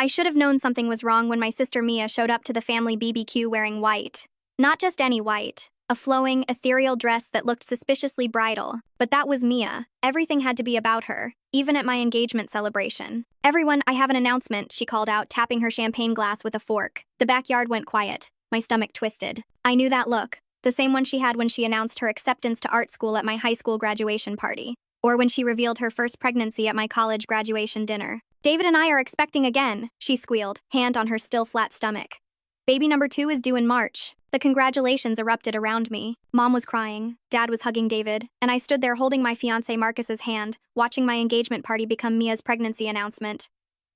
I should have known something was wrong when my sister Mia showed up to the family BBQ wearing white. Not just any white. A flowing, ethereal dress that looked suspiciously bridal. But that was Mia. Everything had to be about her, even at my engagement celebration. "Everyone, I have an announcement," she called out, tapping her champagne glass with a fork. The backyard went quiet. My stomach twisted. I knew that look. The same one she had when she announced her acceptance to art school at my high school graduation party. Or when she revealed her first pregnancy at my college graduation dinner. "David and I are expecting again," she squealed, hand on her still flat stomach. "Baby number 2 is due in March." The congratulations erupted around me. Mom was crying, Dad was hugging David, and I stood there holding my fiancé Marcus's hand, watching my engagement party become Mia's pregnancy announcement.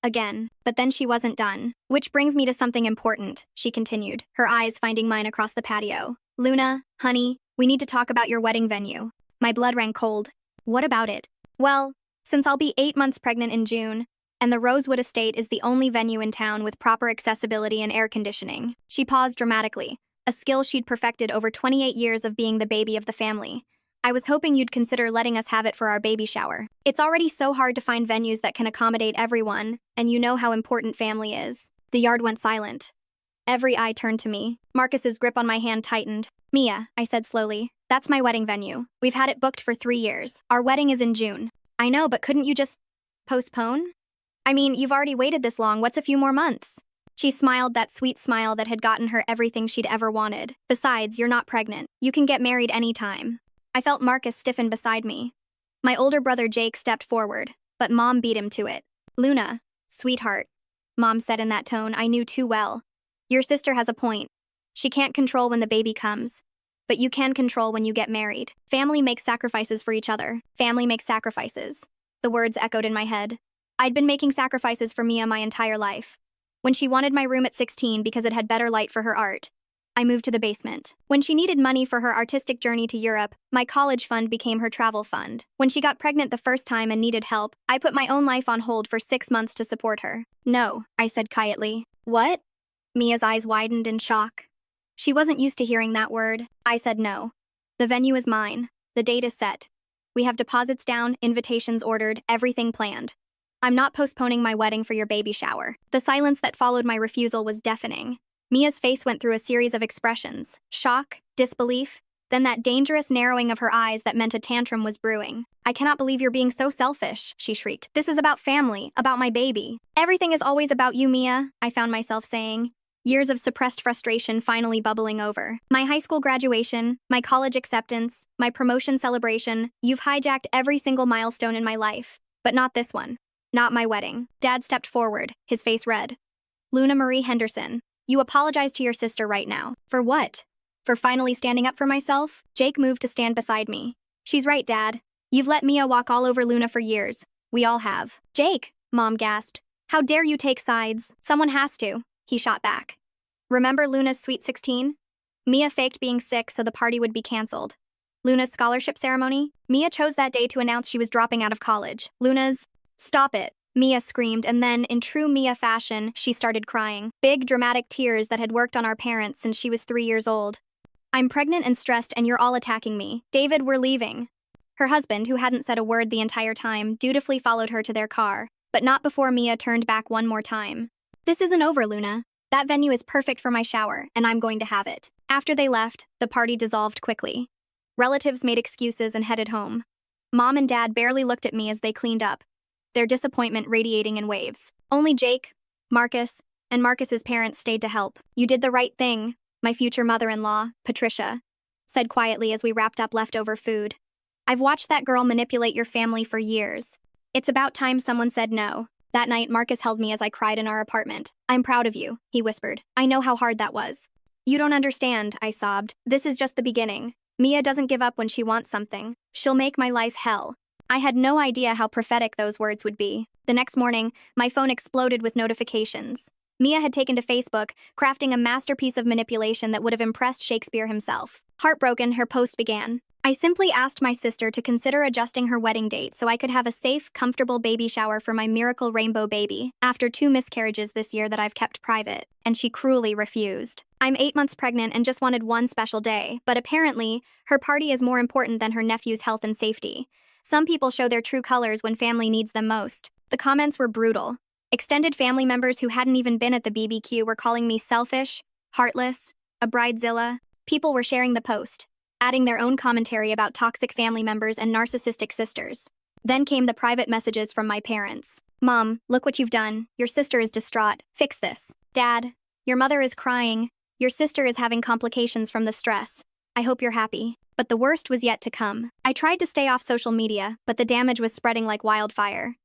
Again. But then she wasn't done. "Which brings me to something important," she continued, her eyes finding mine across the patio. "Luna, honey, we need to talk about your wedding venue." My blood ran cold. "What about it?" "Well, since I'll be 8 months pregnant in June, and the Rosewood Estate is the only venue in town with proper accessibility and air conditioning." She paused dramatically, a skill she'd perfected over 28 years of being the baby of the family. "I was hoping you'd consider letting us have it for our baby shower. It's already so hard to find venues that can accommodate everyone, and you know how important family is." The yard went silent. Every eye turned to me. Marcus's grip on my hand tightened. "Mia," I said slowly, "that's my wedding venue. We've had it booked for 3 years. Our wedding is in June." "I know, but couldn't you just postpone? I mean, you've already waited this long. What's a few more months?" She smiled, that sweet smile that had gotten her everything she'd ever wanted. "Besides, you're not pregnant. You can get married anytime." I felt Marcus stiffen beside me. My older brother Jake stepped forward, but Mom beat him to it. "Luna, sweetheart," Mom said in that tone I knew too well. "Your sister has a point. She can't control when the baby comes, but you can control when you get married. Family makes sacrifices for each other. Family makes sacrifices." The words echoed in my head. I'd been making sacrifices for Mia my entire life. When she wanted my room at 16 because it had better light for her art, I moved to the basement. When she needed money for her artistic journey to Europe, my college fund became her travel fund. When she got pregnant the first time and needed help, I put my own life on hold for 6 months to support her. "No," I said quietly. "What?" Mia's eyes widened in shock. She wasn't used to hearing that word. I said no. "The venue is mine. The date is set. We have deposits down, invitations ordered, everything planned. I'm not postponing my wedding for your baby shower." The silence that followed my refusal was deafening. Mia's face went through a series of expressions: shock, disbelief, then that dangerous narrowing of her eyes that meant a tantrum was brewing. "I cannot believe you're being so selfish," she shrieked. "This is about family, about my baby." "Everything is always about you, Mia," I found myself saying, years of suppressed frustration finally bubbling over. "My high school graduation, my college acceptance, my promotion celebration, you've hijacked every single milestone in my life. But not this one. Not my wedding." Dad stepped forward, his face red. "Luna Marie Henderson, you apologize to your sister right now." "For what?" "For finally standing up for myself." Jake moved to stand beside me. "She's right, Dad. You've let Mia walk all over Luna for years. We all have." "Jake," Mom gasped. "How dare you take sides? Someone has to," he shot back. "Remember Luna's Sweet 16? Mia faked being sick so the party would be canceled. Luna's scholarship ceremony? Mia chose that day to announce she was dropping out of college. Luna's—" "Stop it," Mia screamed, and then, in true Mia fashion, she started crying. Big, dramatic tears that had worked on our parents since she was 3 years old. "I'm pregnant and stressed and you're all attacking me. David, we're leaving." Her husband, who hadn't said a word the entire time, dutifully followed her to their car, but not before Mia turned back one more time. "This isn't over, Luna. That venue is perfect for my shower, and I'm going to have it." After they left, the party dissolved quickly. Relatives made excuses and headed home. Mom and Dad barely looked at me as they cleaned up, their disappointment radiating in waves. Only Jake, Marcus, and Marcus's parents stayed to help. "You did the right thing," my future mother-in-law, Patricia, said quietly as we wrapped up leftover food. "I've watched that girl manipulate your family for years. It's about time someone said no." That night, Marcus held me as I cried in our apartment. "I'm proud of you," he whispered. "I know how hard that was." "You don't understand," I sobbed. "This is just the beginning. Mia doesn't give up when she wants something. She'll make my life hell." I had no idea how prophetic those words would be. The next morning, my phone exploded with notifications. Mia had taken to Facebook, crafting a masterpiece of manipulation that would have impressed Shakespeare himself. Heartbroken, her post began. "I simply asked my sister to consider adjusting her wedding date so I could have a safe, comfortable baby shower for my miracle rainbow baby, after 2 miscarriages this year that I've kept private, and she cruelly refused. I'm 8 months pregnant and just wanted one special day, but apparently, her party is more important than her nephew's health and safety. Some people show their true colors when family needs them most." The comments were brutal. Extended family members who hadn't even been at the BBQ were calling me selfish, heartless, a bridezilla. People were sharing the post, adding their own commentary about toxic family members and narcissistic sisters. Then came the private messages from my parents. Mom, look what you've done. Your sister is distraught. Fix this. Dad, your mother is crying. Your sister is having complications from the stress. I hope you're happy. But the worst was yet to come. I tried to stay off social media, but the damage was spreading like wildfire.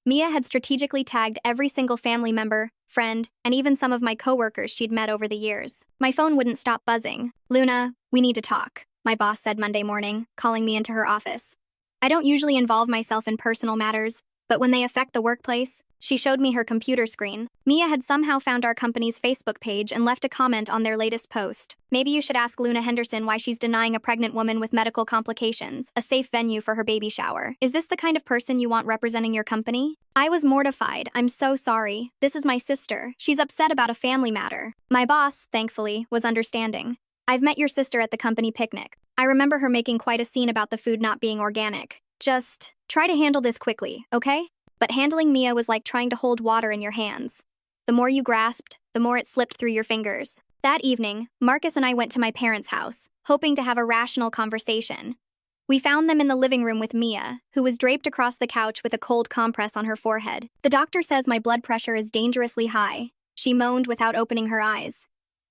Mia had strategically tagged every single family member, friend, and even some of my coworkers she'd met over the years. My phone wouldn't stop buzzing. Luna, we need to talk, my boss said Monday morning, calling me into her office. I don't usually involve myself in personal matters, but when they affect the workplace, she showed me her computer screen. Mia had somehow found our company's Facebook page and left a comment on their latest post. Maybe you should ask Luna Henderson why she's denying a pregnant woman with medical complications a safe venue for her baby shower. Is this the kind of person you want representing your company? I was mortified. I'm so sorry. This is my sister. She's upset about a family matter. My boss, thankfully, was understanding. I've met your sister at the company picnic. I remember her making quite a scene about the food not being organic. Just try to handle this quickly, okay? But handling Mia was like trying to hold water in your hands. The more you grasped, the more it slipped through your fingers. That evening, Marcus and I went to my parents' house, hoping to have a rational conversation. We found them in the living room with Mia, who was draped across the couch with a cold compress on her forehead. The doctor says my blood pressure is dangerously high, she moaned without opening her eyes.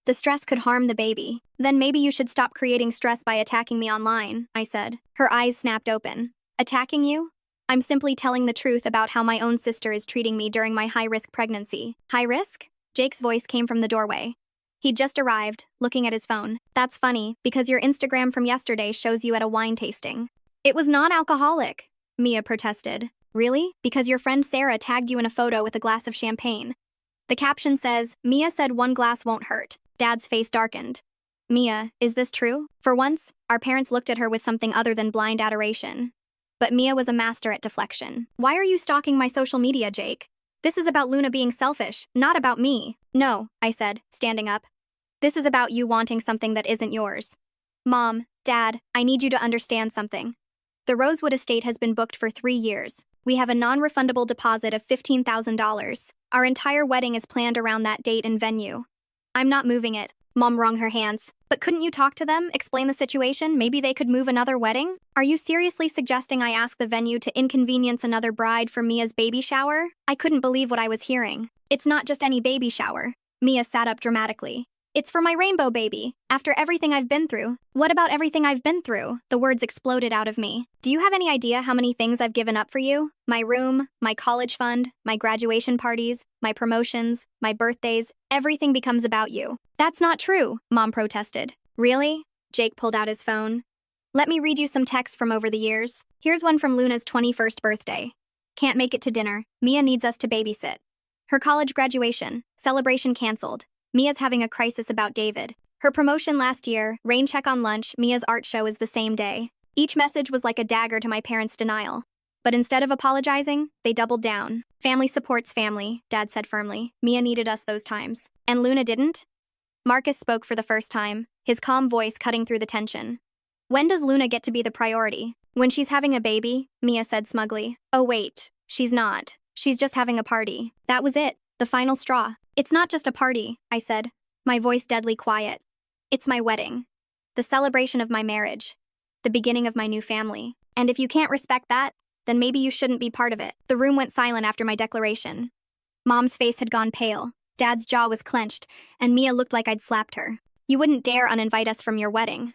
The stress could harm the baby. Then maybe you should stop creating stress by attacking me online, I said. Her eyes snapped open. Attacking you? I'm simply telling the truth about how my own sister is treating me during my high-risk pregnancy. High risk? Jake's voice came from the doorway. He'd just arrived, looking at his phone. That's funny, because your Instagram from yesterday shows you at a wine tasting. It was not alcoholic, Mia protested. Really? Because your friend Sarah tagged you in a photo with a glass of champagne. The caption says, Mia said one glass won't hurt. Dad's face darkened. Mia, is this true? For once, our parents looked at her with something other than blind adoration. But Mia was a master at deflection. Why are you stalking my social media, Jake? This is about Luna being selfish, not about me. No, I said, standing up. This is about you wanting something that isn't yours. Mom, Dad, I need you to understand something. The Rosewood estate has been booked for 3 years. We have a non-refundable deposit of $15,000. Our entire wedding is planned around that date and venue. I'm not moving it. Mom wrung her hands. But couldn't you talk to them, explain the situation? Maybe they could move another wedding? Are you seriously suggesting I ask the venue to inconvenience another bride for Mia's baby shower? I couldn't believe what I was hearing. It's not just any baby shower. Mia sat up dramatically. It's for my rainbow baby. After everything I've been through. What about everything I've been through? The words exploded out of me. Do you have any idea how many things I've given up for you? My room, my college fund, my graduation parties, my promotions, my birthdays, everything becomes about you. That's not true, Mom protested. Really? Jake pulled out his phone. Let me read you some texts from over the years. Here's one from Luna's 21st birthday. Can't make it to dinner. Mia needs us to babysit. Her college graduation. Celebration canceled. Mia's having a crisis about David. Her promotion last year, rain check on lunch, Mia's art show is the same day. Each message was like a dagger to my parents' denial. But instead of apologizing, they doubled down. Family supports family, Dad said firmly. Mia needed us those times. And Luna didn't? Marcus spoke for the first time, his calm voice cutting through the tension. When does Luna get to be the priority? When she's having a baby, Mia said smugly. Oh wait, she's not. She's just having a party. That was it, the final straw. It's not just a party, I said, my voice deadly quiet. It's my wedding. The celebration of my marriage. The beginning of my new family. And if you can't respect that, then maybe you shouldn't be part of it. The room went silent after my declaration. Mom's face had gone pale. Dad's jaw was clenched, and Mia looked like I'd slapped her. You wouldn't dare uninvite us from your wedding,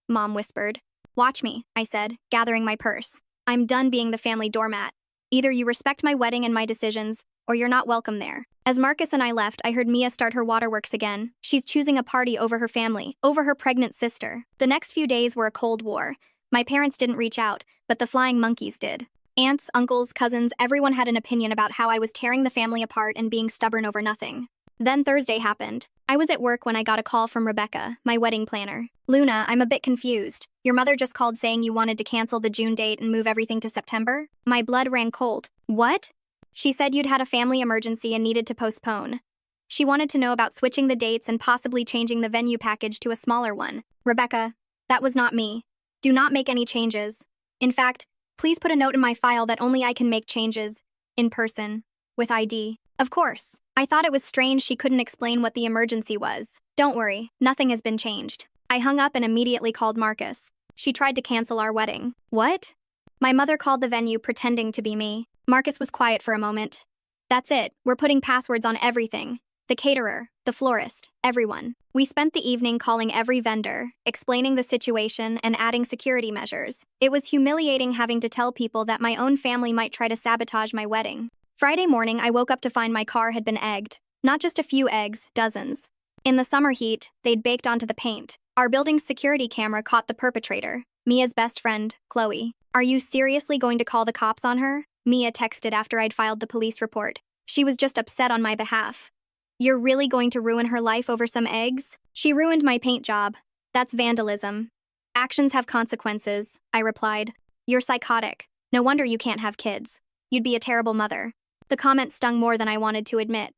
Mom whispered. Watch me, I said, gathering my purse. I'm done being the family doormat. Either you respect my wedding and my decisions, or you're not welcome there. As Marcus and I left, I heard Mia start her waterworks again. She's choosing a party over her family, over her pregnant sister. The next few days were a cold war. My parents didn't reach out, but the flying monkeys did. Aunts, uncles, cousins, everyone had an opinion about how I was tearing the family apart and being stubborn over nothing. Then Thursday happened. I was at work when I got a call from Rebecca, my wedding planner. Luna, I'm a bit confused. Your mother just called saying you wanted to cancel the June date and move everything to September? My blood ran cold. What? She said you'd had a family emergency and needed to postpone. She wanted to know about switching the dates and possibly changing the venue package to a smaller one. Rebecca, that was not me. Do not make any changes. In fact, please put a note in my file that only I can make changes, in person, with ID. Of course. I thought it was strange she couldn't explain what the emergency was. Don't worry, nothing has been changed. I hung up and immediately called Marcus. She tried to cancel our wedding. What? My mother called the venue pretending to be me. Marcus was quiet for a moment. That's it, we're putting passwords on everything. The caterer, the florist, everyone. We spent the evening calling every vendor, explaining the situation and adding security measures. It was humiliating having to tell people that my own family might try to sabotage my wedding. Friday morning, I woke up to find my car had been egged. Not just a few eggs, dozens. In the summer heat, they'd baked onto the paint. Our building's security camera caught the perpetrator, Mia's best friend, Chloe. Are you seriously going to call the cops on her? Mia texted after I'd filed the police report. She was just upset on my behalf. You're really going to ruin her life over some eggs? She ruined my paint job. That's vandalism. Actions have consequences, I replied. You're psychotic. No wonder you can't have kids. You'd be a terrible mother. The comment stung more than I wanted to admit.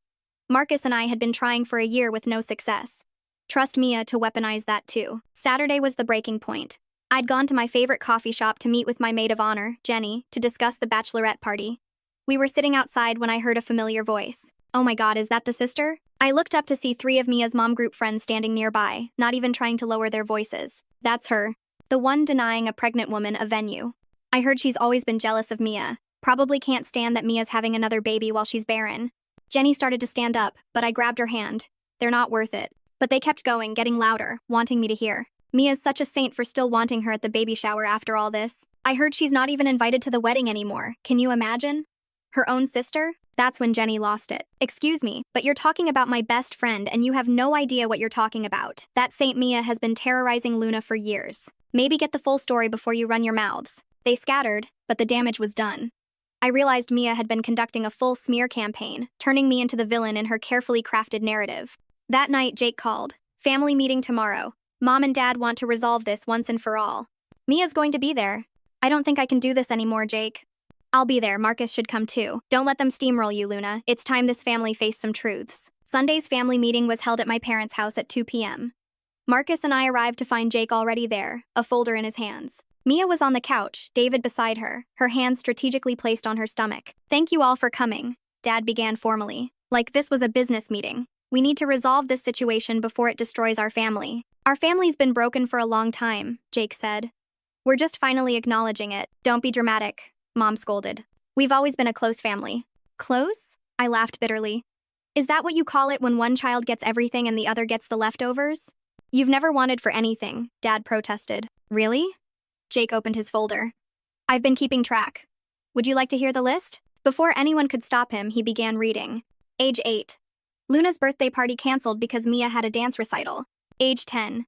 Marcus and I had been trying for a year with no success. Trust Mia to weaponize that too. Saturday was the breaking point. I'd gone to my favorite coffee shop to meet with my maid of honor, Jenny, to discuss the bachelorette party. We were sitting outside when I heard a familiar voice. Oh my God, is that the sister? I looked up to see 3 of Mia's mom group friends standing nearby, not even trying to lower their voices. That's her. The one denying a pregnant woman a venue. I heard she's always been jealous of Mia. Probably can't stand that Mia's having another baby while she's barren. Jenny started to stand up, but I grabbed her hand. They're not worth it. But they kept going, getting louder, wanting me to hear. Mia's such a saint for still wanting her at the baby shower after all this. I heard she's not even invited to the wedding anymore. Can you imagine? Her own sister? That's when Jenny lost it. Excuse me, but you're talking about my best friend and you have no idea what you're talking about. That Saint Mia has been terrorizing Luna for years. Maybe get the full story before you run your mouths. They scattered, but the damage was done. I realized Mia had been conducting a full smear campaign, turning me into the villain in her carefully crafted narrative. That night, Jake called. Family meeting tomorrow. Mom and Dad want to resolve this once and for all. Mia's going to be there. I don't think I can do this anymore, Jake. I'll be there. Marcus should come too. Don't let them steamroll you, Luna. It's time this family faced some truths. Sunday's family meeting was held at my parents' house at 2 p.m. Marcus and I arrived to find Jake already there, a folder in his hands. Mia was on the couch, David beside her, her hands strategically placed on her stomach. Thank you all for coming, Dad began formally. Like this was a business meeting. We need to resolve this situation before it destroys our family. Our family's been broken for a long time, Jake said. We're just finally acknowledging it. Don't be dramatic, Mom scolded. We've always been a close family. Close? I laughed bitterly. Is that what you call it when one child gets everything and the other gets the leftovers? You've never wanted for anything, Dad protested. Really? Jake opened his folder. I've been keeping track. Would you like to hear the list? Before anyone could stop him, he began reading. Age 8. Luna's birthday party canceled because Mia had a dance recital. Age 10.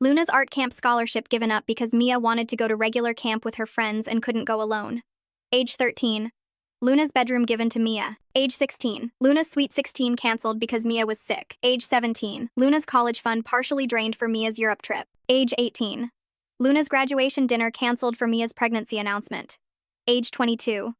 Luna's art camp scholarship given up because Mia wanted to go to regular camp with her friends and couldn't go alone. Age 13. Luna's bedroom given to Mia. Age 16. Luna's Sweet 16 canceled because Mia was sick. Age 17. Luna's college fund partially drained for Mia's Europe trip. Age 18. Luna's graduation dinner canceled for Mia's pregnancy announcement. Age 22.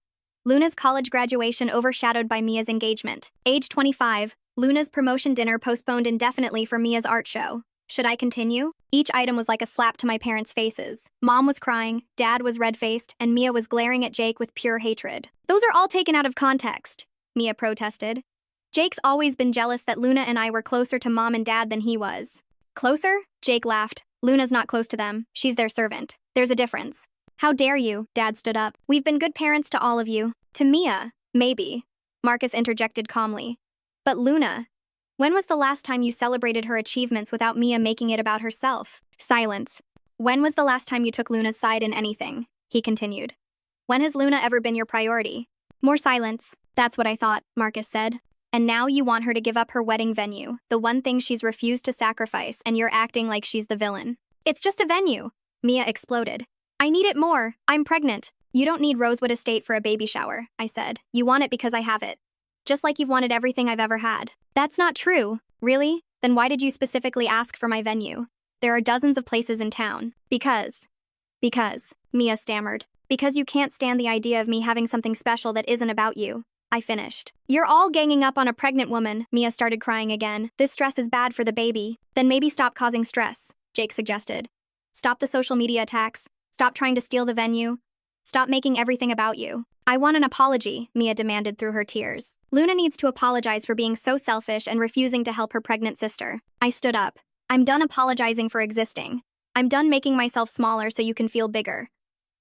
Luna's college graduation overshadowed by Mia's engagement. Age 25. Luna's promotion dinner postponed indefinitely for Mia's art show. Should I continue? Each item was like a slap to my parents' faces. Mom was crying, Dad was red-faced, and Mia was glaring at Jake with pure hatred. Those are all taken out of context, Mia protested. Jake's always been jealous that Luna and I were closer to Mom and Dad than he was. Closer? Jake laughed. Luna's not close to them. She's their servant. There's a difference. How dare you? Dad stood up. We've been good parents to all of you. To Mia, maybe. Marcus interjected calmly. But Luna, when was the last time you celebrated her achievements without Mia making it about herself? Silence. When was the last time you took Luna's side in anything? He continued. When has Luna ever been your priority? More silence. That's what I thought, Marcus said. And now you want her to give up her wedding venue, the one thing she's refused to sacrifice, and you're acting like she's the villain. It's just a venue. Mia exploded. I need it more. I'm pregnant. You don't need Rosewood Estate for a baby shower, I said. You want it because I have it. Just like you've wanted everything I've ever had. That's not true. Really? Then why did you specifically ask for my venue? There are dozens of places in town. Because, Mia stammered. Because you can't stand the idea of me having something special that isn't about you. I finished. You're all ganging up on a pregnant woman, Mia started crying again. This stress is bad for the baby. Then maybe stop causing stress, Jake suggested. Stop the social media attacks. Stop trying to steal the venue. Stop making everything about you. I want an apology, Mia demanded through her tears. Luna needs to apologize for being so selfish and refusing to help her pregnant sister. I stood up. I'm done apologizing for existing. I'm done making myself smaller so you can feel bigger.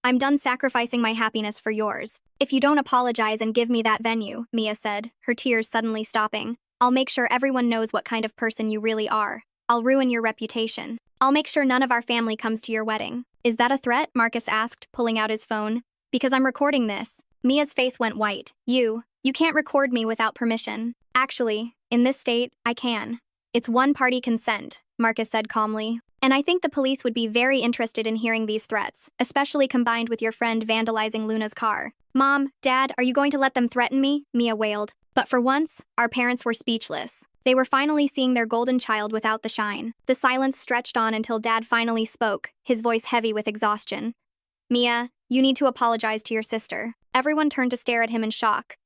I'm done sacrificing my happiness for yours. If you don't apologize and give me that venue, Mia said, her tears suddenly stopping, I'll make sure everyone knows what kind of person you really are. I'll ruin your reputation. I'll make sure none of our family comes to your wedding. Is that a threat? Marcus asked, pulling out his phone. Because I'm recording this. Mia's face went white. You can't record me without permission. Actually, in this state, I can. It's one-party consent, Marcus said calmly. And I think the police would be very interested in hearing these threats, especially combined with your friend vandalizing Luna's car. Mom, Dad, are you going to let them threaten me? Mia wailed. But for once, our parents were speechless. They were finally seeing their golden child without the shine. The silence stretched on until Dad finally spoke, his voice heavy with exhaustion. Mia, you need to apologize to your sister. Everyone turned to stare at him in shock.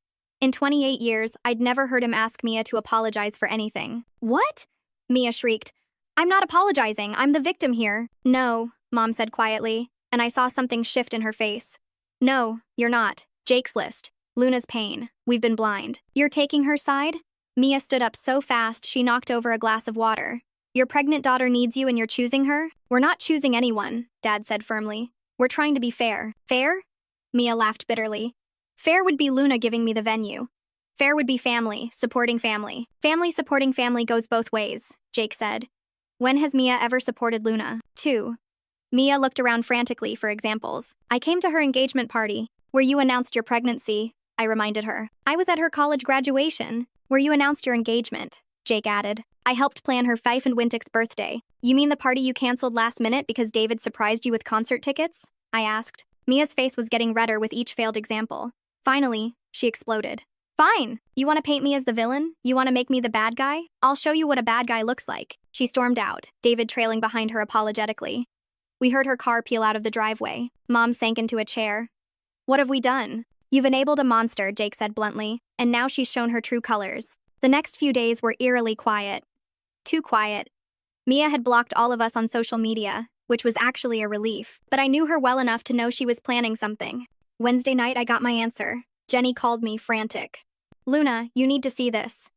In 28 years, I'd never heard him ask Mia to apologize for anything. What? Mia shrieked. I'm not apologizing, I'm the victim here. No, Mom said quietly, and I saw something shift in her face. No, you're not. Jake's list. Luna's pain. We've been blind. You're taking her side? Mia stood up so fast she knocked over a glass of water. Your pregnant daughter needs you and you're choosing her? We're not choosing anyone, Dad said firmly. We're trying to be fair. Fair? Mia laughed bitterly. Fair would be Luna giving me the venue. Fair would be family, supporting family. Family supporting family goes both ways, Jake said. When has Mia ever supported Luna? 2. Mia looked around frantically for examples. I came to her engagement party, where you announced your pregnancy, I reminded her. I was at her college graduation, where you announced your engagement, Jake added. I helped plan her 25th birthday. You mean the party you canceled last minute because David surprised you with concert tickets? I asked. Mia's face was getting redder with each failed example. Finally, she exploded. Fine. You want to paint me as the villain? You want to make me the bad guy? I'll show you what a bad guy looks like. She stormed out, David trailing behind her apologetically. We heard her car peel out of the driveway. Mom sank into a chair. What have we done? You've enabled a monster, Jake said bluntly, and now she's shown her true colors. The next few days were eerily quiet. Too quiet. Mia had blocked all of us on social media, which was actually a relief, but I knew her well enough to know she was planning something. Wednesday night, I got my answer. Jenny called me frantic. Luna, you need to see this.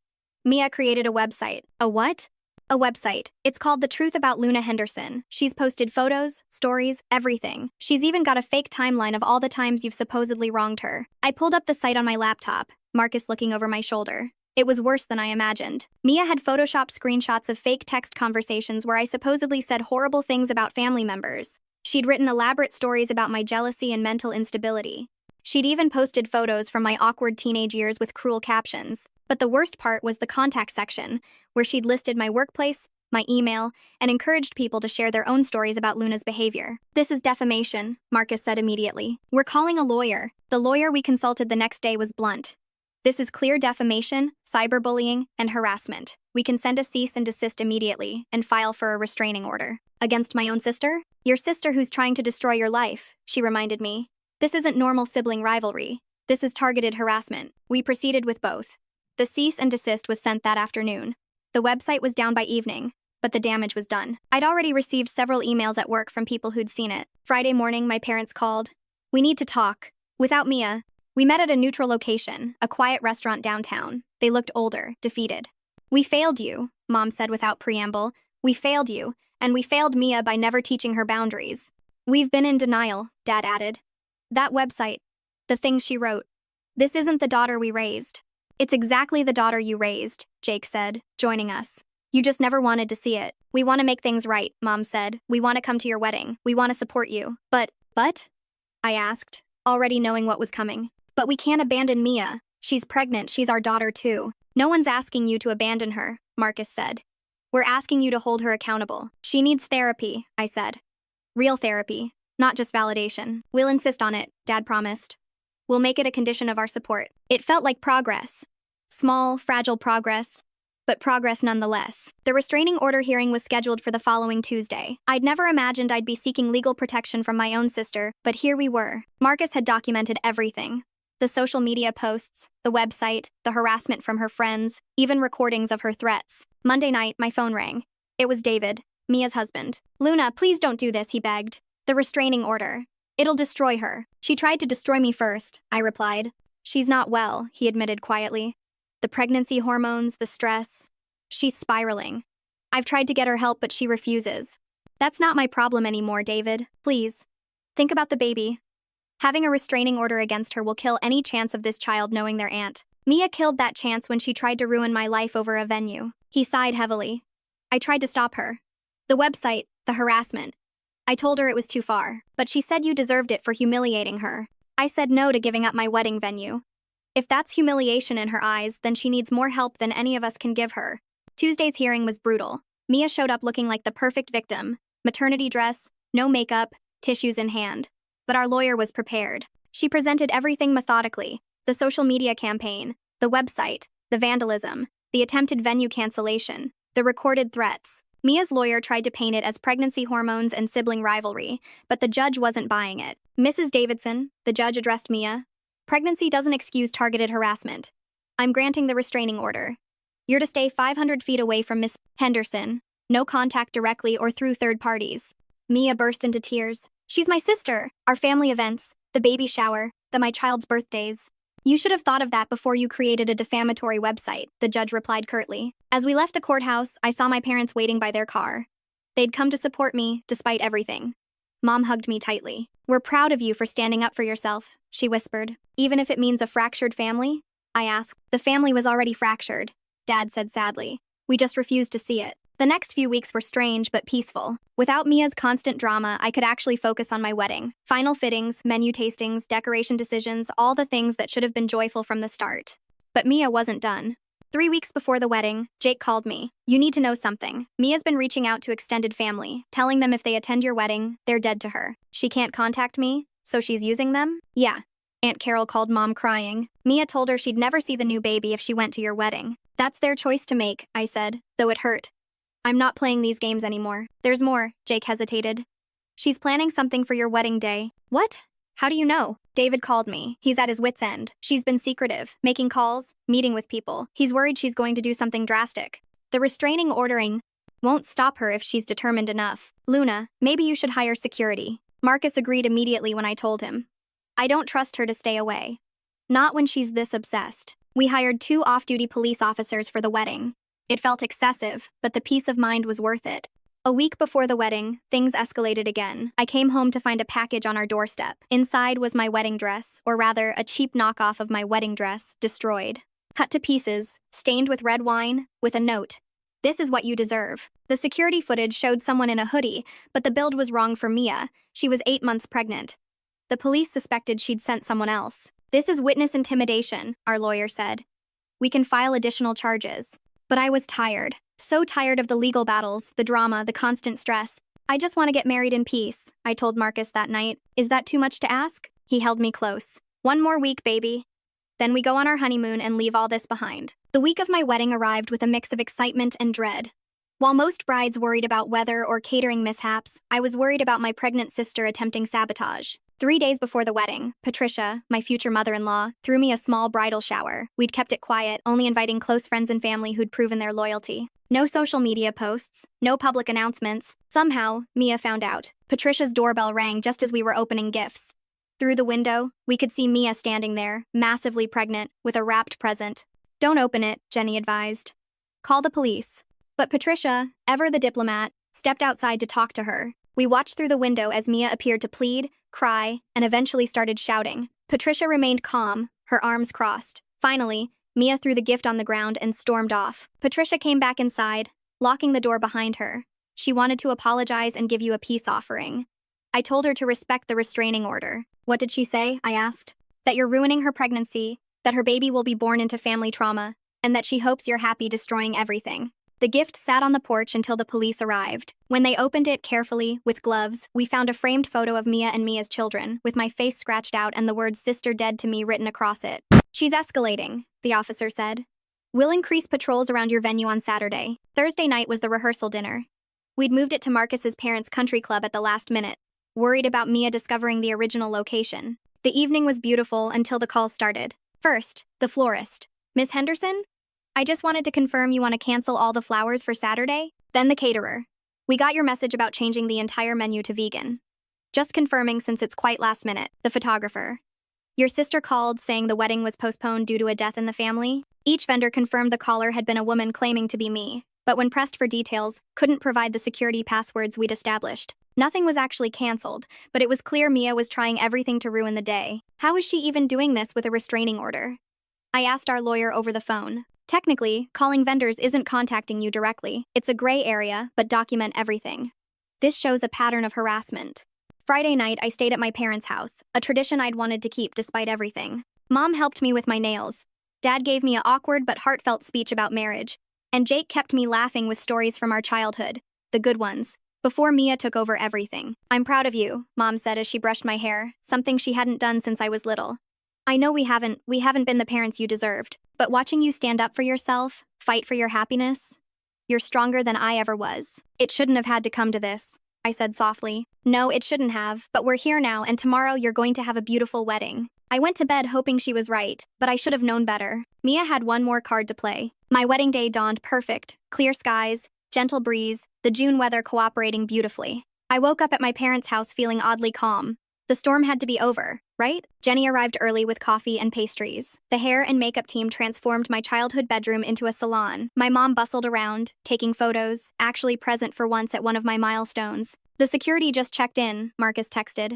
Mia created a website. A what? A website. It's called The Truth About Luna Henderson. She's posted photos, stories, everything. She's even got a fake timeline of all the times you've supposedly wronged her. I pulled up the site on my laptop, Marcus looking over my shoulder. It was worse than I imagined. Mia had photoshopped screenshots of fake text conversations where I supposedly said horrible things about family members. She'd written elaborate stories about my jealousy and mental instability. She'd even posted photos from my awkward teenage years with cruel captions. But the worst part was the contact section, where she'd listed my workplace, my email, and encouraged people to share their own stories about Luna's behavior. This is defamation, Marcus said immediately. We're calling a lawyer. The lawyer we consulted the next day was blunt. This is clear defamation, cyberbullying, and harassment. We can send a cease and desist immediately and file for a restraining order. Against my own sister? Your sister who's trying to destroy your life, she reminded me. This isn't normal sibling rivalry. This is targeted harassment. We proceeded with both. The cease and desist was sent that afternoon. The website was down by evening, but the damage was done. I'd already received several emails at work from people who'd seen it. Friday morning, my parents called. We need to talk. Without Mia, we met at a neutral location, a quiet restaurant downtown. They looked older, defeated. We failed you, Mom said without preamble. We failed you, and we failed Mia by never teaching her boundaries. We've been in denial, Dad added. That website, the things she wrote. This isn't the daughter we raised. It's exactly the daughter you raised, Jake said, joining us. You just never wanted to see it. We want to make things right, Mom said. We want to come to your wedding. We want to support you. But? I asked, already knowing what was coming. But we can't abandon Mia. She's pregnant. She's our daughter too. No one's asking you to abandon her, Marcus said. We're asking you to hold her accountable. She needs therapy, I said. Real therapy. Not just validation. We'll insist on it, Dad promised. We'll make it a condition of our support. It felt like progress. Small, fragile progress, but progress nonetheless. The restraining order hearing was scheduled for the following Tuesday. I'd never imagined I'd be seeking legal protection from my own sister, but here we were. Marcus had documented everything. The social media posts, the website, the harassment from her friends, even recordings of her threats. Monday night, my phone rang. It was David, Mia's husband. Luna, please don't do this, he begged. The restraining order. It'll destroy her. She tried to destroy me first, I replied. She's not well, he admitted quietly. The pregnancy hormones, the stress. She's spiraling. I've tried to get her help, but she refuses. That's not my problem anymore, David. Please. Think about the baby. Having a restraining order against her will kill any chance of this child knowing their aunt. Mia killed that chance when she tried to ruin my life over a venue. He sighed heavily. I tried to stop her. The website, the harassment. I told her it was too far, but she said you deserved it for humiliating her. I said no to giving up my wedding venue. If that's humiliation in her eyes, then she needs more help than any of us can give her. Tuesday's hearing was brutal. Mia showed up looking like the perfect victim. Maternity dress, no makeup, tissues in hand. But our lawyer was prepared. She presented everything methodically. The social media campaign, the website, the vandalism, the attempted venue cancellation, the recorded threats. Mia's lawyer tried to paint it as pregnancy hormones and sibling rivalry, but the judge wasn't buying it. Mrs. Davidson, the judge addressed Mia. Pregnancy doesn't excuse targeted harassment. I'm granting the restraining order. You're to stay 500 feet away from Miss Henderson. No contact directly or through third parties. Mia burst into tears. She's my sister. Our family events, the baby shower, my child's birthdays. You should have thought of that before you created a defamatory website, the judge replied curtly. As we left the courthouse, I saw my parents waiting by their car. They'd come to support me, despite everything. Mom hugged me tightly. We're proud of you for standing up for yourself, she whispered. Even if it means a fractured family? I asked. The family was already fractured, Dad said sadly. We just refused to see it. The next few weeks were strange but peaceful. Without Mia's constant drama, I could actually focus on my wedding. Final fittings, menu tastings, decoration decisions, all the things that should have been joyful from the start. But Mia wasn't done. 3 weeks before the wedding, Jake called me. You need to know something. Mia's been reaching out to extended family, telling them if they attend your wedding, they're dead to her. She can't contact me, so she's using them? Yeah. Aunt Carol called Mom crying. Mia told her she'd never see the new baby if she went to your wedding. That's their choice to make, I said, though it hurt. I'm not playing these games anymore. There's more, Jake hesitated. She's planning something for your wedding day. What? How do you know? David called me. He's at his wit's end. She's been secretive, making calls, meeting with people. He's worried she's going to do something drastic. The restraining ordering won't stop her if she's determined enough. Luna, maybe you should hire security. Marcus agreed immediately when I told him. I don't trust her to stay away. Not when she's this obsessed. We hired 2 off-duty police officers for the wedding. It felt excessive, but the peace of mind was worth it. A week before the wedding, things escalated again. I came home to find a package on our doorstep. Inside was my wedding dress, or rather, a cheap knockoff of my wedding dress, destroyed. Cut to pieces, stained with red wine, with a note. This is what you deserve. The security footage showed someone in a hoodie, but the build was wrong for Mia. She was 8 months pregnant. The police suspected she'd sent someone else. This is witness intimidation, our lawyer said. We can file additional charges. But I was tired. So tired of the legal battles, the drama, the constant stress. I just want to get married in peace, I told Marcus that night. Is that too much to ask? He held me close. 1 more week, baby. Then we go on our honeymoon and leave all this behind. The week of my wedding arrived with a mix of excitement and dread. While most brides worried about weather or catering mishaps, I was worried about my pregnant sister attempting sabotage. 3 days before the wedding, Patricia, my future mother-in-law, threw me a small bridal shower. We'd kept it quiet, only inviting close friends and family who'd proven their loyalty. No social media posts, no public announcements. Somehow, Mia found out. Patricia's doorbell rang just as we were opening gifts. Through the window, we could see Mia standing there, massively pregnant, with a wrapped present. Don't open it, Jenny advised. Call the police. But Patricia, ever the diplomat, stepped outside to talk to her. We watched through the window as Mia appeared to plead, cry, and eventually started shouting. Patricia remained calm, her arms crossed. Finally, Mia threw the gift on the ground and stormed off. Patricia came back inside, locking the door behind her. She wanted to apologize and give you a peace offering. I told her to respect the restraining order. What did she say? I asked. That you're ruining her pregnancy, that her baby will be born into family trauma, and that she hopes you're happy destroying everything. The gift sat on the porch until the police arrived. When they opened it carefully, with gloves, we found a framed photo of Mia and Mia's children, with my face scratched out and the words "sister dead to me" written across it. She's escalating, the officer said. We'll increase patrols around your venue on Saturday. Thursday night was the rehearsal dinner. We'd moved it to Marcus's parents' country club at the last minute, worried about Mia discovering the original location. The evening was beautiful until the calls started. First, the florist. Miss Henderson? I just wanted to confirm you want to cancel all the flowers for Saturday? Then the caterer. We got your message about changing the entire menu to vegan. Just confirming since it's quite last minute. The photographer. Your sister called saying the wedding was postponed due to a death in the family? Each vendor confirmed the caller had been a woman claiming to be me, but when pressed for details, couldn't provide the security passwords we'd established. Nothing was actually canceled, but it was clear Mia was trying everything to ruin the day. How is she even doing this with a restraining order? I asked our lawyer over the phone. Technically, calling vendors isn't contacting you directly. It's a gray area, but document everything. This shows a pattern of harassment. Friday night, I stayed at my parents' house, a tradition I'd wanted to keep despite everything. Mom helped me with my nails. Dad gave me an awkward but heartfelt speech about marriage. And Jake kept me laughing with stories from our childhood, the good ones, before Mia took over everything. I'm proud of you, Mom said as she brushed my hair, something she hadn't done since I was little. I know we haven't been the parents you deserved, but watching you stand up for yourself, fight for your happiness, you're stronger than I ever was. It shouldn't have had to come to this, I said softly. No, it shouldn't have, but we're here now and tomorrow you're going to have a beautiful wedding. I went to bed hoping she was right, but I should have known better. Mia had one more card to play. My wedding day dawned perfect. Clear skies, gentle breeze, the June weather cooperating beautifully. I woke up at my parents' house feeling oddly calm. The storm had to be over, right? Jenny arrived early with coffee and pastries. The hair and makeup team transformed my childhood bedroom into a salon. My mom bustled around, taking photos, actually present for once at one of my milestones. The security just checked in, Marcus texted.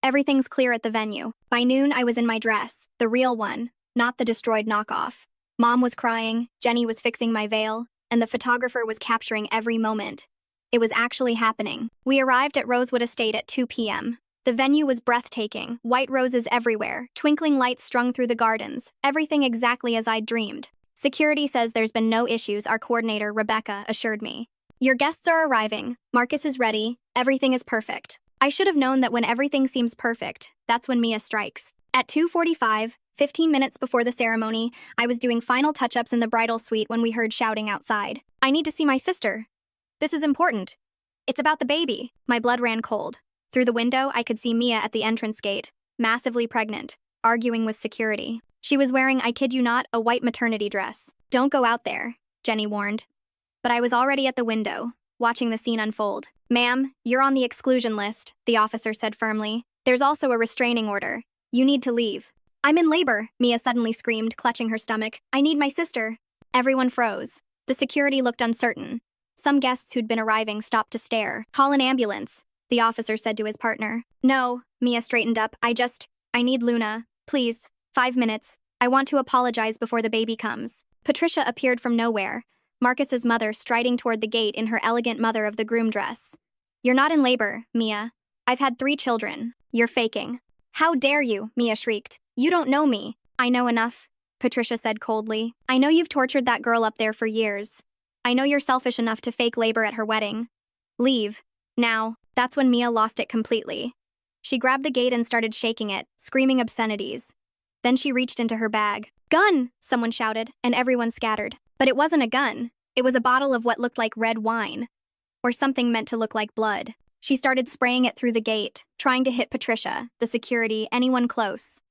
Everything's clear at the venue. By noon, I was in my dress, the real one, not the destroyed knockoff. Mom was crying, Jenny was fixing my veil, and the photographer was capturing every moment. It was actually happening. We arrived at Rosewood Estate at 2 p.m. The venue was breathtaking, white roses everywhere, twinkling lights strung through the gardens, everything exactly as I'd dreamed. Security says there's been no issues, our coordinator, Rebecca, assured me. Your guests are arriving, Marcus is ready, everything is perfect. I should have known that when everything seems perfect, that's when Mia strikes. At 2:45, 15 minutes before the ceremony, I was doing final touch-ups in the bridal suite when we heard shouting outside. I need to see my sister. This is important. It's about the baby. My blood ran cold. Through the window, I could see Mia at the entrance gate, massively pregnant, arguing with security. She was wearing, I kid you not, a white maternity dress. Don't go out there, Jenny warned. But I was already at the window, watching the scene unfold. Ma'am, you're on the exclusion list, the officer said firmly. There's also a restraining order. You need to leave. I'm in labor, Mia suddenly screamed, clutching her stomach. I need my sister. Everyone froze. The security looked uncertain. Some guests who'd been arriving stopped to stare. Call an ambulance, the officer said to his partner. No, Mia straightened up. I need Luna. Please, 5 minutes. I want to apologize before the baby comes. Patricia appeared from nowhere, Marcus's mother striding toward the gate in her elegant mother of the groom dress. You're not in labor, Mia. I've had 3 children. You're faking. How dare you, Mia shrieked. You don't know me. I know enough, Patricia said coldly. I know you've tortured that girl up there for years. I know you're selfish enough to fake labor at her wedding. Leave. Now. That's when Mia lost it completely. She grabbed the gate and started shaking it, screaming obscenities. Then she reached into her bag. Gun! Someone shouted, and everyone scattered. But it wasn't a gun. It was a bottle of what looked like red wine. Or something meant to look like blood. She started spraying it through the gate, trying to hit Patricia, the security, anyone close.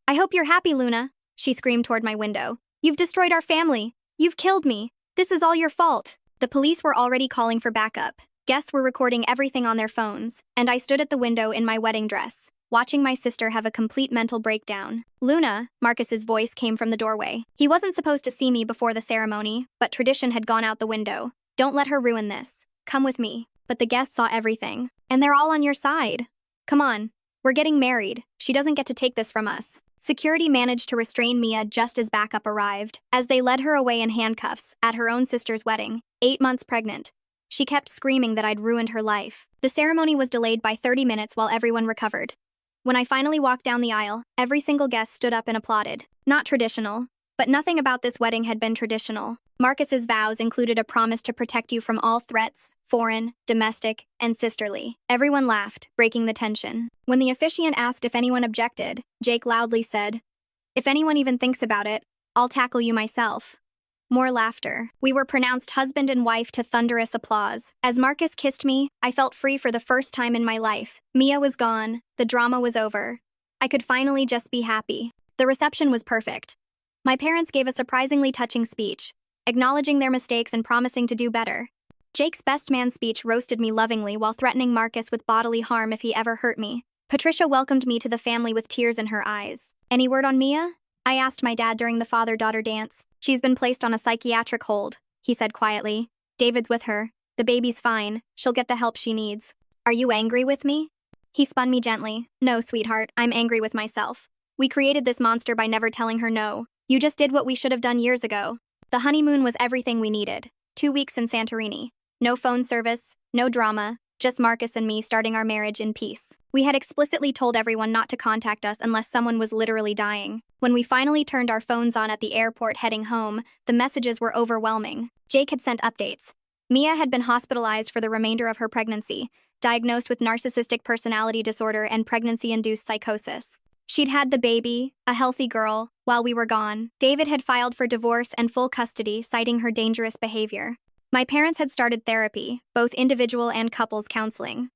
I hope you're happy, Luna, she screamed toward my window. You've destroyed our family. You've killed me. This is all your fault. The police were already calling for backup. Guests were recording everything on their phones, and I stood at the window in my wedding dress, watching my sister have a complete mental breakdown. Luna, Marcus's voice came from the doorway. He wasn't supposed to see me before the ceremony, but tradition had gone out the window. Don't let her ruin this. Come with me. But the guests saw everything, and they're all on your side. Come on. We're getting married. She doesn't get to take this from us. Security managed to restrain Mia just as backup arrived, as they led her away in handcuffs at her own sister's wedding, 8 months pregnant. She kept screaming that I'd ruined her life. The ceremony was delayed by 30 minutes while everyone recovered. When I finally walked down the aisle, every single guest stood up and applauded. Not traditional, but nothing about this wedding had been traditional. Marcus's vows included a promise to protect you from all threats, foreign, domestic, and sisterly. Everyone laughed, breaking the tension. When the officiant asked if anyone objected, Jake loudly said, "If anyone even thinks about it, I'll tackle you myself." More laughter. We were pronounced husband and wife to thunderous applause. As Marcus kissed me, I felt free for the first time in my life. Mia was gone. The drama was over. I could finally just be happy. The reception was perfect. My parents gave a surprisingly touching speech, acknowledging their mistakes and promising to do better. Jake's best man speech roasted me lovingly while threatening Marcus with bodily harm if he ever hurt me. Patricia welcomed me to the family with tears in her eyes. Any word on Mia? I asked my dad during the father-daughter dance. She's been placed on a psychiatric hold, he said quietly. David's with her. The baby's fine. She'll get the help she needs. Are you angry with me? He spun me gently. No, sweetheart, I'm angry with myself. We created this monster by never telling her no. You just did what we should have done years ago. The honeymoon was everything we needed. 2 weeks in Santorini. No phone service, no drama, just Marcus and me starting our marriage in peace. We had explicitly told everyone not to contact us unless someone was literally dying. When we finally turned our phones on at the airport heading home, the messages were overwhelming. Jake had sent updates. Mia had been hospitalized for the remainder of her pregnancy, diagnosed with narcissistic personality disorder and pregnancy-induced psychosis. She'd had the baby, a healthy girl, while we were gone. David had filed for divorce and full custody, citing her dangerous behavior. My parents had started therapy, both individual and couples counseling.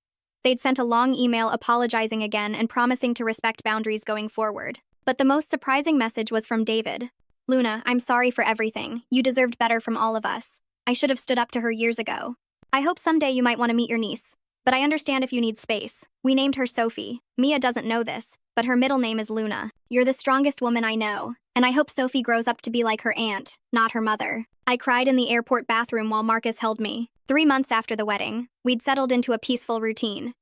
They'd sent a long email apologizing again and promising to respect boundaries going forward. But the most surprising message was from David. Luna, I'm sorry for everything. You deserved better from all of us. I should have stood up to her years ago. I hope someday you might want to meet your niece. But I understand if you need space. We named her Sophie. Mia doesn't know this, but her middle name is Luna. You're the strongest woman I know, and I hope Sophie grows up to be like her aunt, not her mother. I cried in the airport bathroom while Marcus held me. 3 months after the wedding, we'd settled into a peaceful routine.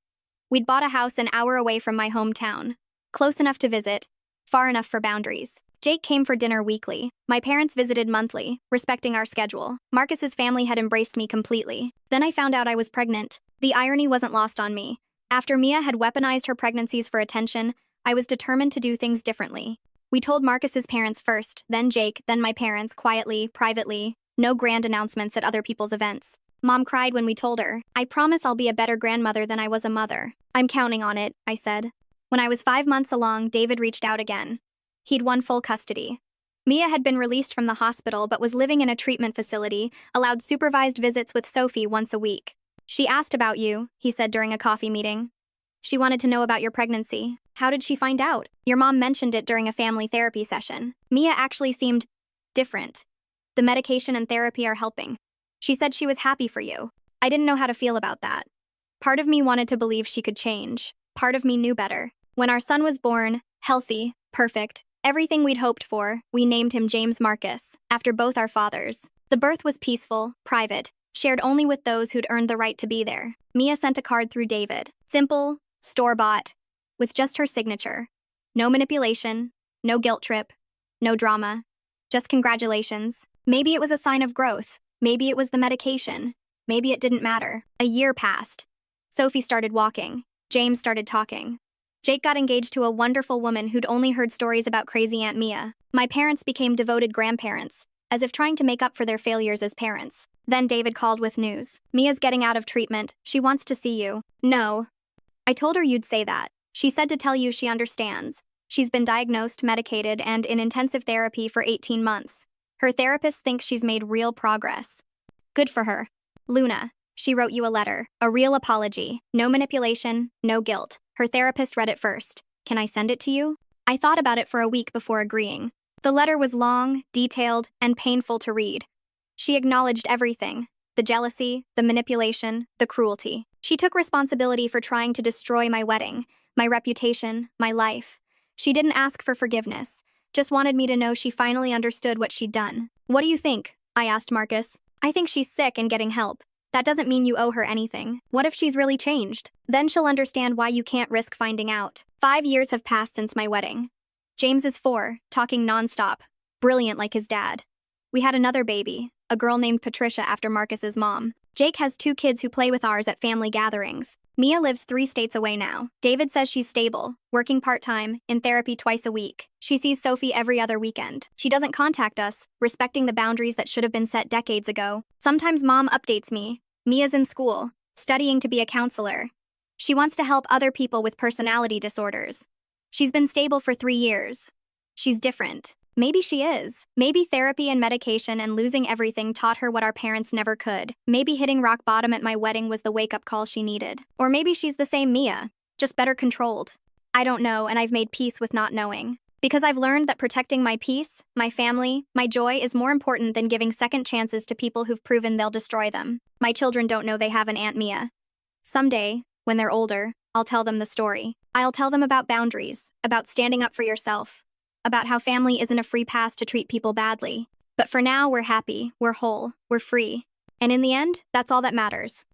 We'd bought a house an hour away from my hometown. Close enough to visit, far enough for boundaries. Jake came for dinner weekly. My parents visited monthly, respecting our schedule. Marcus's family had embraced me completely. Then I found out I was pregnant. The irony wasn't lost on me. After Mia had weaponized her pregnancies for attention, I was determined to do things differently. We told Marcus's parents first, then Jake, then my parents, quietly, privately. No grand announcements at other people's events. Mom cried when we told her. I promise I'll be a better grandmother than I was a mother. I'm counting on it, I said. When I was 5 months along, David reached out again. He'd won full custody. Mia had been released from the hospital but was living in a treatment facility, allowed supervised visits with Sophie once a week. She asked about you, he said during a coffee meeting. She wanted to know about your pregnancy. How did she find out? Your mom mentioned it during a family therapy session. Mia actually seemed different. The medication and therapy are helping. She said she was happy for you. I didn't know how to feel about that. Part of me wanted to believe she could change. Part of me knew better. When our son was born, healthy, perfect, everything we'd hoped for, we named him James Marcus, after both our fathers. The birth was peaceful, private, shared only with those who'd earned the right to be there. Mia sent a card through David. Simple, store-bought, with just her signature. No manipulation, no guilt trip, no drama. Just congratulations. Maybe it was a sign of growth. Maybe it was the medication. Maybe it didn't matter. A year passed. Sophie started walking. James started talking. Jake got engaged to a wonderful woman who'd only heard stories about crazy Aunt Mia. My parents became devoted grandparents, as if trying to make up for their failures as parents. Then David called with news. Mia's getting out of treatment. She wants to see you. No. I told her you'd say that. She said to tell you she understands. She's been diagnosed, medicated, and in intensive therapy for 18 months. Her therapist thinks she's made real progress. Good for her. Luna, she wrote you a letter. A real apology. No manipulation, no guilt. Her therapist read it first. Can I send it to you? I thought about it for a week before agreeing. The letter was long, detailed, and painful to read. She acknowledged everything. The jealousy, the manipulation, the cruelty. She took responsibility for trying to destroy my wedding, my reputation, my life. She didn't ask for forgiveness, just wanted me to know she finally understood what she'd done. What do you think? I asked Marcus. I think she's sick and getting help. That doesn't mean you owe her anything. What if she's really changed? Then she'll understand why you can't risk finding out. 5 years have passed since my wedding. James is 4, talking nonstop, brilliant like his dad. We had another baby, a girl named Patricia after Marcus's mom. Jake has 2 kids who play with ours at family gatherings. Mia lives 3 states away now. David says she's stable, working part-time, in therapy twice a week. She sees Sophie every other weekend. She doesn't contact us, respecting the boundaries that should have been set decades ago. Sometimes Mom updates me. Mia's in school, studying to be a counselor. She wants to help other people with personality disorders. She's been stable for 3 years. She's different. Maybe she is. Maybe therapy and medication and losing everything taught her what our parents never could. Maybe hitting rock bottom at my wedding was the wake-up call she needed. Or maybe she's the same Mia, just better controlled. I don't know, and I've made peace with not knowing. Because I've learned that protecting my peace, my family, my joy is more important than giving second chances to people who've proven they'll destroy them. My children don't know they have an Aunt Mia. Someday, when they're older, I'll tell them the story. I'll tell them about boundaries, about standing up for yourself. about how family isn't a free pass to treat people badly. But for now, we're happy, we're whole, we're free. And in the end, that's all that matters.